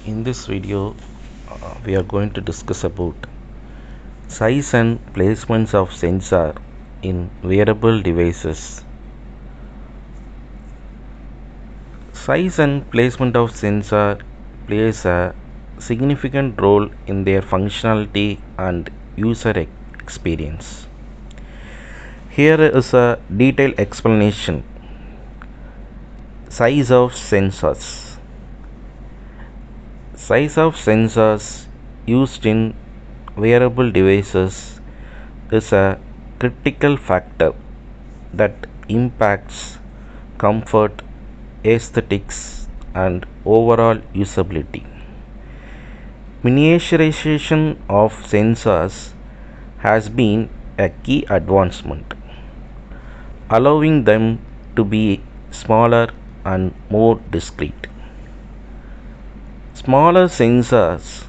In this video, we are going to discuss about size and placements of sensor in wearable devices. Size and placement of sensor plays a significant role in their functionality and user experience. Here is a detailed explanation. Size of sensors. Size of sensors used in wearable devices is a critical factor that impacts comfort, aesthetics, and overall usability. Miniaturization of sensors has been a key advancement, allowing them to be smaller and more discreet. Smaller sensors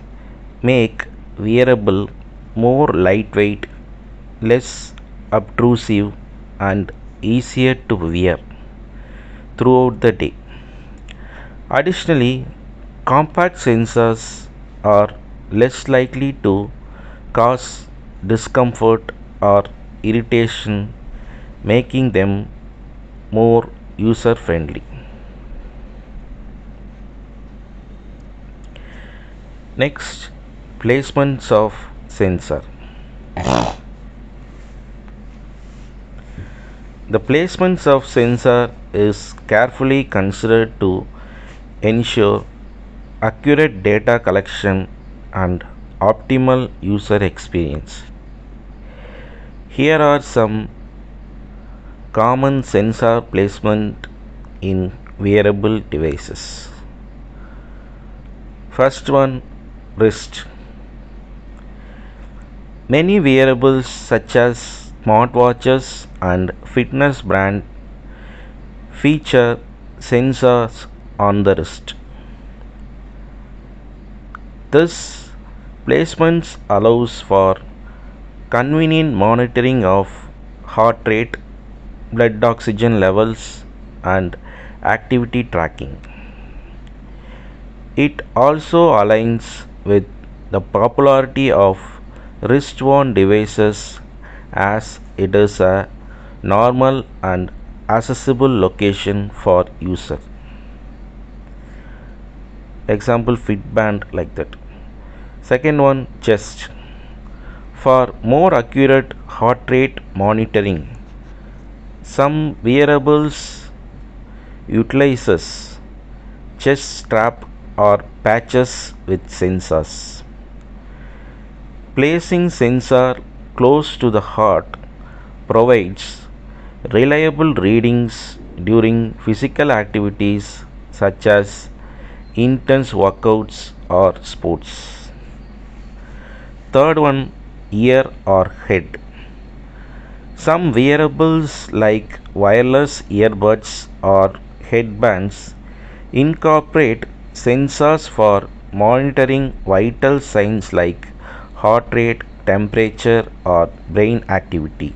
make wearable more lightweight, less obtrusive, and easier to wear throughout the day. Additionally, compact sensors are less likely to cause discomfort or irritation, making them more user friendly. Next, placements of sensor. The placements of sensor is carefully considered to ensure accurate data collection and optimal user experience. Here are some common sensor placement in wearable devices. First one, wrist. Many wearables such as smartwatches and fitness brand feature sensors on the wrist. This placement allows for convenient monitoring of heart rate, blood oxygen levels, and activity tracking. It also aligns with the popularity of wrist-worn devices as it is a normal and accessible location for user. Example, Fitband like that. Second one, chest. For more accurate heart rate monitoring, some wearables utilizes chest strap or patches with sensors. Placing sensor close to the heart provides reliable readings during physical activities such as intense workouts or sports. Third one, ear or head. Some wearables like wireless earbuds or headbands incorporate sensors for monitoring vital signs like heart rate, temperature, or brain activity.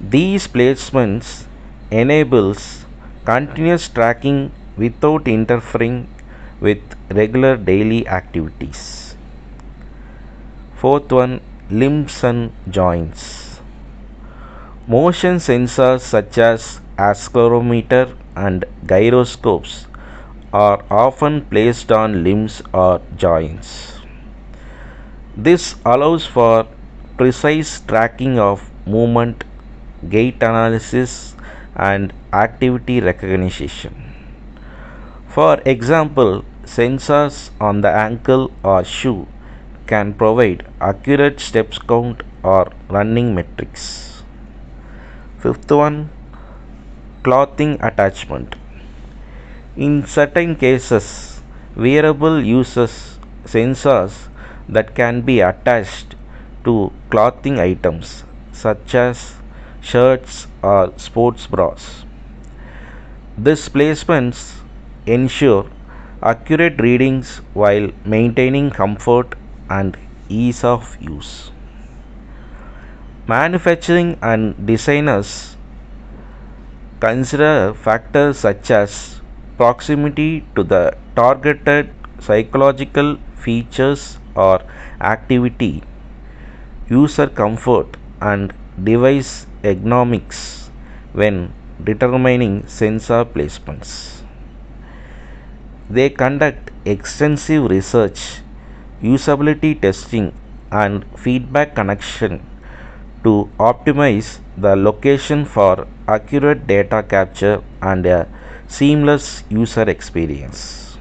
These placements enables continuous tracking without interfering with regular daily activities. Fourth one, limbs and joints. Motion sensors such as accelerometer and gyroscopes are often placed on limbs or joints. This allows for precise tracking of movement, gait analysis, and activity recognition. For example, sensors on the ankle or shoe can provide accurate steps count or running metrics. Fifth one, clothing attachment. In certain cases, wearable uses sensors that can be attached to clothing items such as shirts or sports bras. These placements ensure accurate readings while maintaining comfort and ease of use. Manufacturing and designers consider factors such as proximity to the targeted psychological features or activity, user comfort, and device ergonomics when determining sensor placements. They conduct extensive research, usability testing, and feedback connection to optimize the location for accurate data capture and a seamless user experience.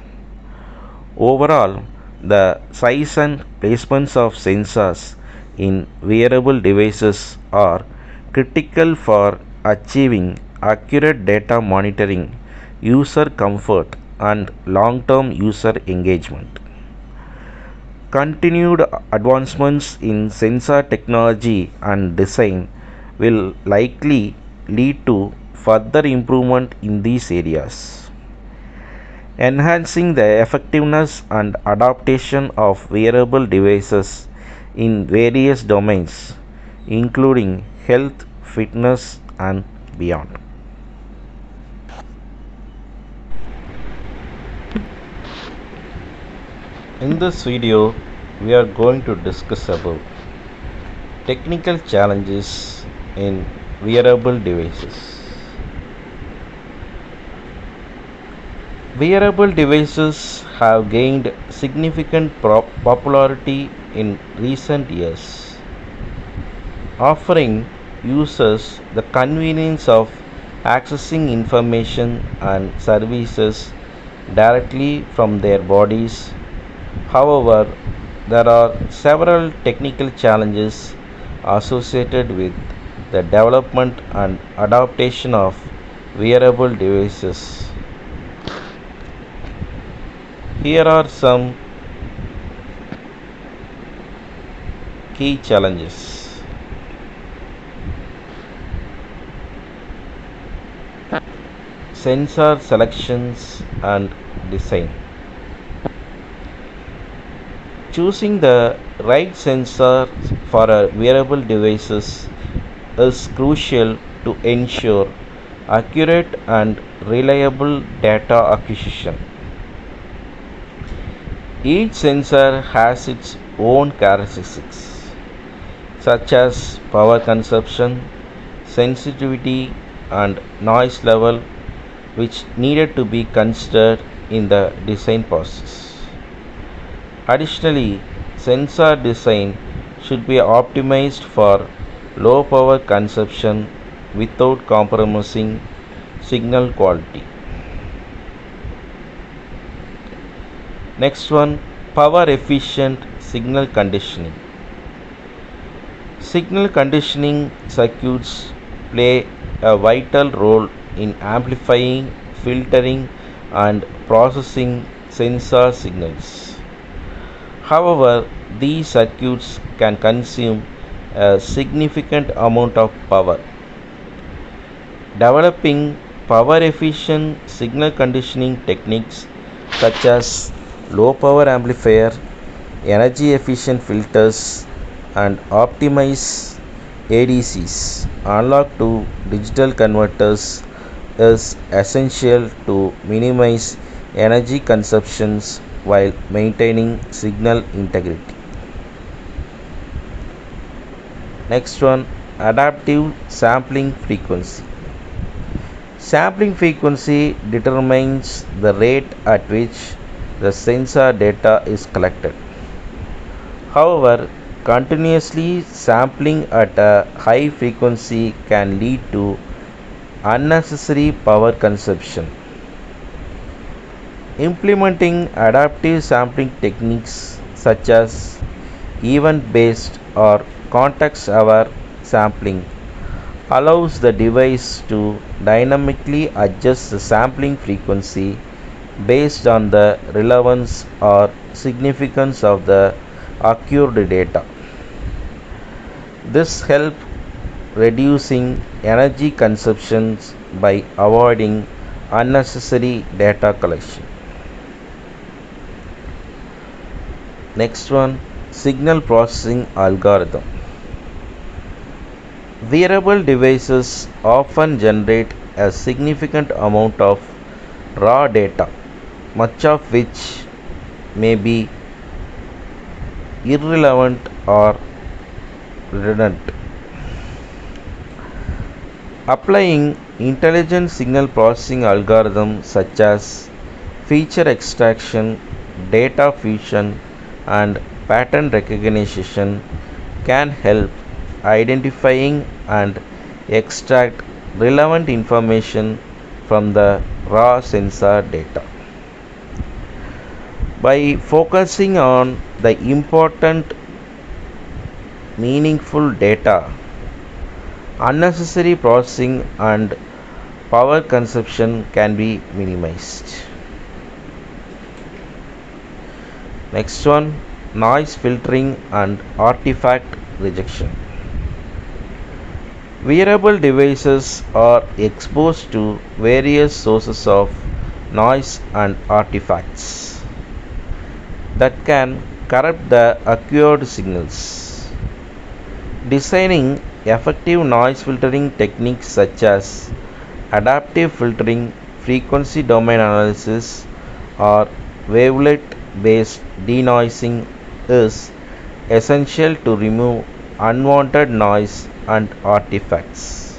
Overall, the size and placements of sensors in wearable devices are critical for achieving accurate data monitoring, user comfort, and long term user engagement. Continued advancements in sensor technology and design will likely lead to further improvement in these areas, enhancing the effectiveness and adaptation of wearable devices in various domains, including health, fitness, and beyond. In this video, we are going to discuss about technical challenges in wearable devices. Wearable devices have gained significant popularity in recent years, offering users the convenience of accessing information and services directly from their bodies. However, there are several technical challenges associated with the development and adaptation of wearable devices. Here are some key challenges. Sensor selections and design. Choosing the right sensor for a wearable devices is crucial to ensure accurate and reliable data acquisition. Each sensor has its own characteristics, such as power consumption, sensitivity, and noise level, which needed to be considered in the design process. Additionally, sensor design should be optimized for low power consumption without compromising signal quality. Next one, power efficient signal conditioning. Signal conditioning circuits play a vital role in amplifying, filtering, and processing sensor signals. However, these circuits can consume a significant amount of power. Developing power efficient signal conditioning techniques such as low power amplifier, energy efficient filters, and optimized ADCs, analog to digital converters, is essential to minimize energy consumptions while maintaining signal integrity. Next one, adaptive sampling frequency. Sampling frequency determines the rate at which the sensor data is collected. However, continuously sampling at a high frequency can lead to unnecessary power consumption. Implementing adaptive sampling techniques such as event based or context aware sampling allows the device to dynamically adjust the sampling frequency based on the relevance or significance of the occurred data. This helps reducing energy consumptions by avoiding unnecessary data collection. Next one, signal processing algorithm. Wearable devices often generate a significant amount of raw data, much of which may be irrelevant or redundant. Applying intelligent signal processing algorithms such as feature extraction, data fusion, and pattern recognition can help identifying and extract relevant information from the raw sensor data. By focusing on the important, meaningful data, unnecessary processing and power consumption can be minimized. Next one, noise filtering and artifact rejection. Wearable devices are exposed to various sources of noise and artifacts that can corrupt the acquired signals. Designing effective noise filtering techniques such as adaptive filtering, frequency domain analysis, or wavelet based denoising is essential to remove unwanted noise and artifacts.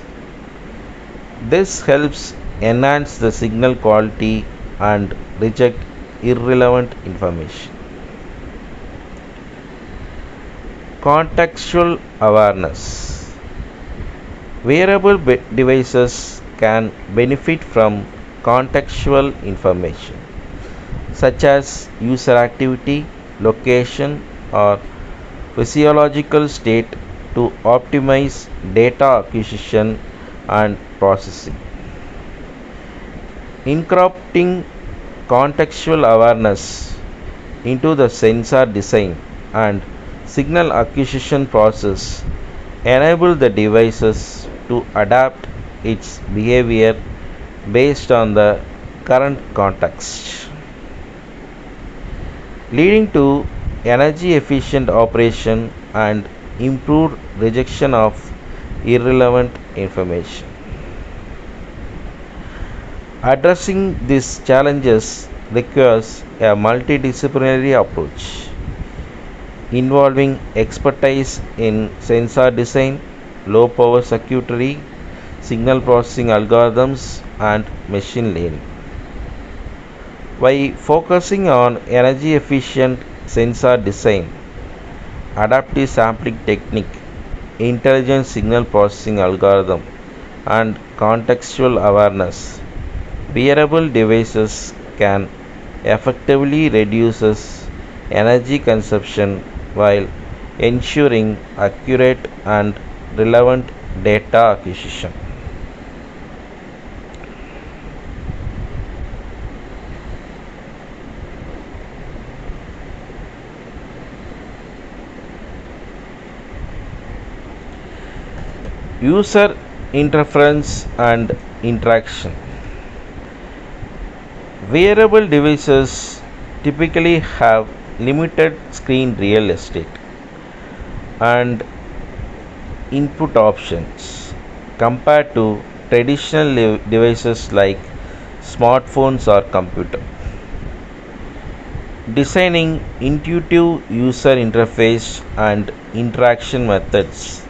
This helps enhance the signal quality and reject irrelevant information. Contextual awareness. Wearable devices can benefit from contextual information such as user activity, location, or physiological state to optimize data acquisition and processing. Incorporating contextual awareness into the sensor design and signal acquisition process enable the devices to adapt its behavior based on the current context, leading to energy efficient operation and improved rejection of irrelevant information. Addressing these challenges requires a multidisciplinary approach involving expertise in sensor design, low power circuitry, signal processing algorithms, and machine learning. By focusing on energy efficient sensor design, adaptive sampling technique, intelligent signal processing algorithm, and contextual awareness, wearable devices can effectively reduce energy consumption while ensuring accurate and relevant data acquisition. User interference and interaction. Wearable devices typically have limited screen real estate and input options compared to traditional devices like smartphones or computer. Designing intuitive user interface and interaction methods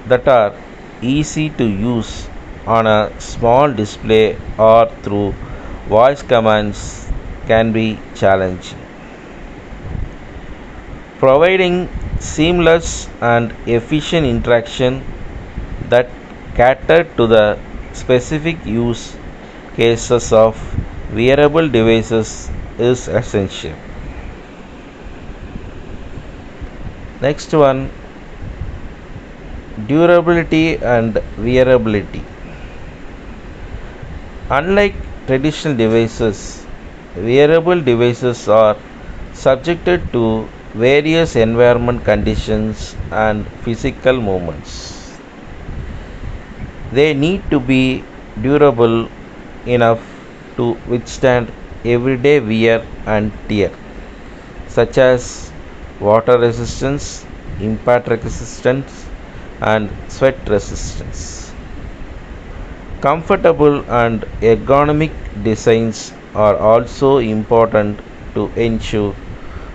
that are easy to use on a small display or through voice commands can be challenging. Providing seamless and efficient interaction that cater to the specific use cases of wearable devices is essential. Next one, durability and wearability. Unlike traditional devices, wearable devices are subjected to various environment conditions and physical movements. They need to be durable enough to withstand everyday wear and tear, such as water resistance, impact resistance, and sweat resistance. Comfortable and ergonomic designs are also important to ensure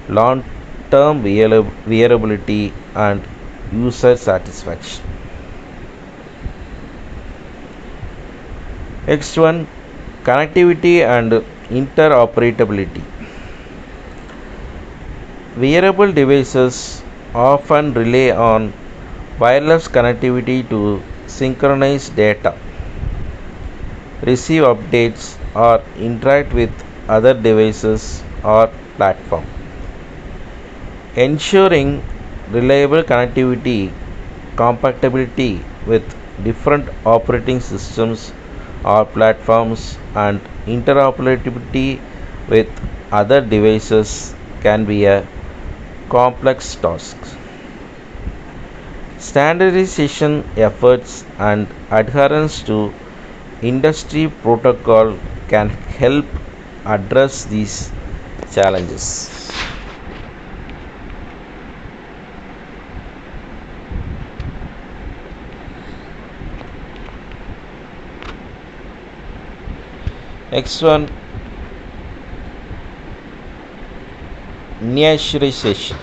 long term wearability and user satisfaction. Next one, connectivity and interoperability. Wearable devices often rely on wireless connectivity to synchronize data, receive updates, or interact with other devices or platforms. Ensuring reliable connectivity, compatibility with different operating systems or platforms, and interoperability with other devices can be a complex task. Standardization efforts and adherence to industry protocol can help address these challenges. Next one, miniaturization.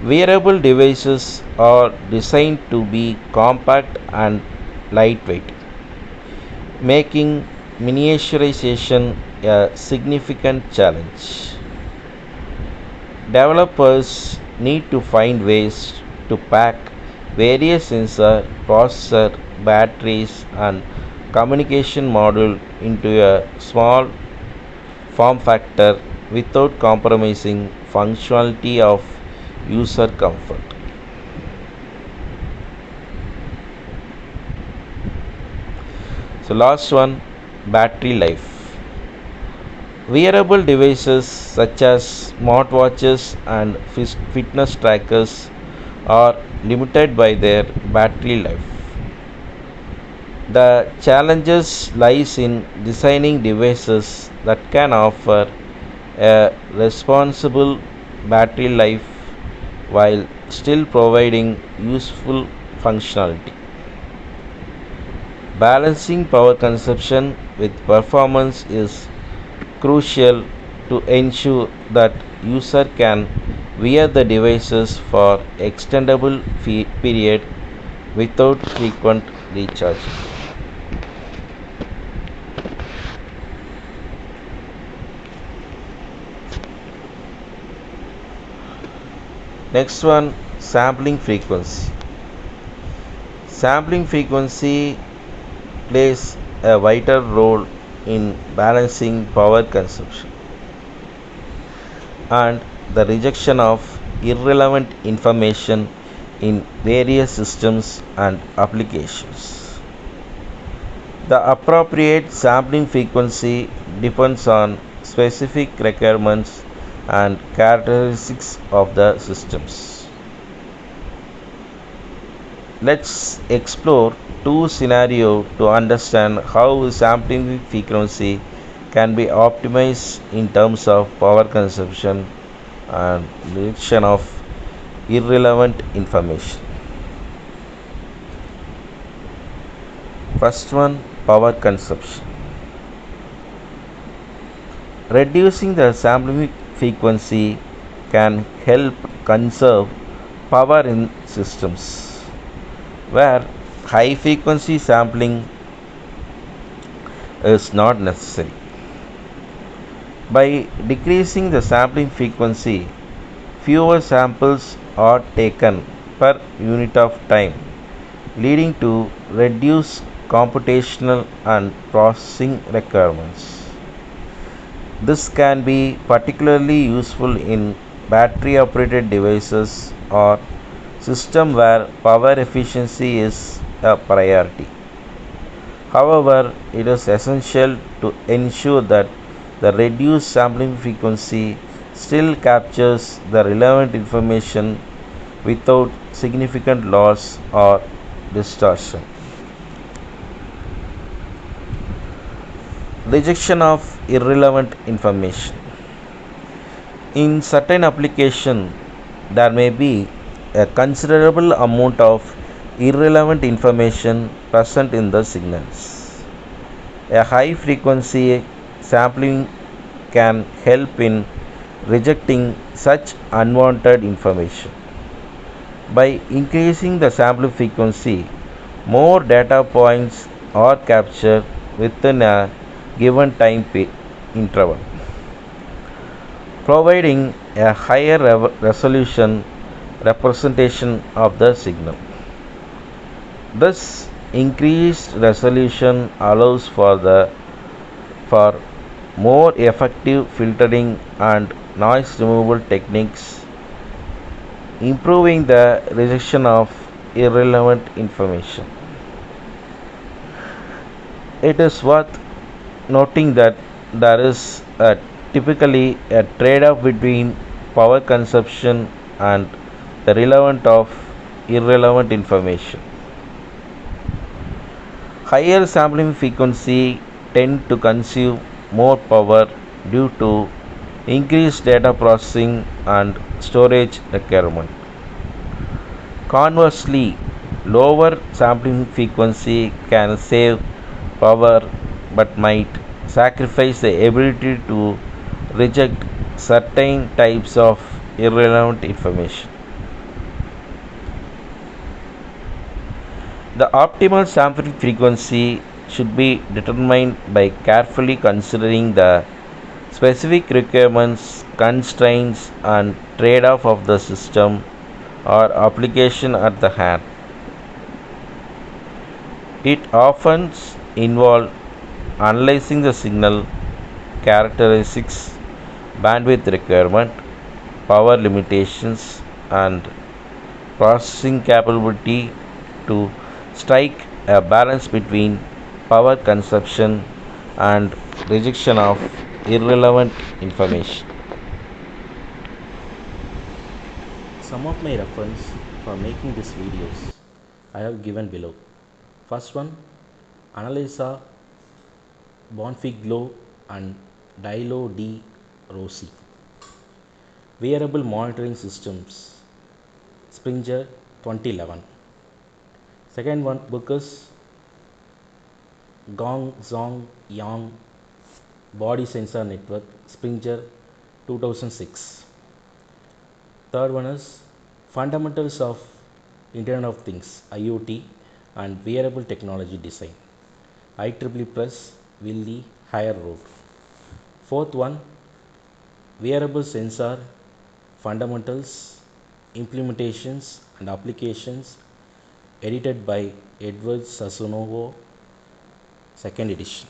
Wearable devices are designed to be compact and lightweight, making miniaturization a significant challenge. Developers need to find ways to pack various sensor, processor, batteries, and communication module into a small form factor without compromising functionality of user comfort. So last one, battery life. Wearable devices such as smartwatches and fitness trackers are limited by their battery life. The challenges lies in designing devices that can offer a responsible battery life while still providing useful functionality. Balancing power consumption with performance is crucial to ensure that user can wear the devices for extendable period without frequent recharge. Next one, sampling frequency. Sampling frequency plays a vital role in balancing power consumption and the rejection of irrelevant information in various systems and applications. The appropriate sampling frequency depends on specific requirements and characteristics of the systems. Let's explore two scenarios to understand how sampling frequency can be optimized in terms of power consumption and reduction of irrelevant information. First one, power consumption. Reducing the sampling frequency can help conserve power in systems where high frequency sampling is not necessary. By decreasing the sampling frequency, fewer samples are taken per unit of time, leading to reduced computational and processing requirements. This can be particularly useful in battery operated devices or systems where power efficiency is a priority. However, it is essential to ensure that the reduced sampling frequency still captures the relevant information without significant loss or distortion. Rejection of irrelevant information. In certain applications, there may be a considerable amount of irrelevant information present in the signals. A high frequency sampling can help in rejecting such unwanted information. By increasing the sample frequency, more data points are captured within a given interval, providing a higher resolution representation of the signal. This increased resolution allows for more effective filtering and noise removal techniques, improving the rejection of irrelevant information. It is worth noting that there is typically a trade-off between power consumption and the relevance of irrelevant information. Higher sampling frequency tend to consume more power due to increased data processing and storage requirement. Conversely, lower sampling frequency can save power but might sacrifice the ability to reject certain types of irrelevant information. The optimal sampling frequency should be determined by carefully considering the specific requirements, constraints, and trade off of the system or application at the hand. It often involves analyzing the signal characteristics, bandwidth requirement, power limitations, and processing capability to strike a balance between power consumption and rejection of irrelevant information. Some of my reference for making these videos I have given below. First one, Analysa Bonfiglo and Dilo D. Rossi. Wearable Monitoring Systems, Springer 2011. Second one book is Gong Zong Yang Body Sensor Network, Springer 2006. Third one is Fundamentals of Internet of Things, IoT and Wearable Technology Design, IEEE Plus, Willy Higher Road. Fourth one, Wearable Sensor Fundamentals, Implementations and Applications, edited by Edward Sassunovo, second edition.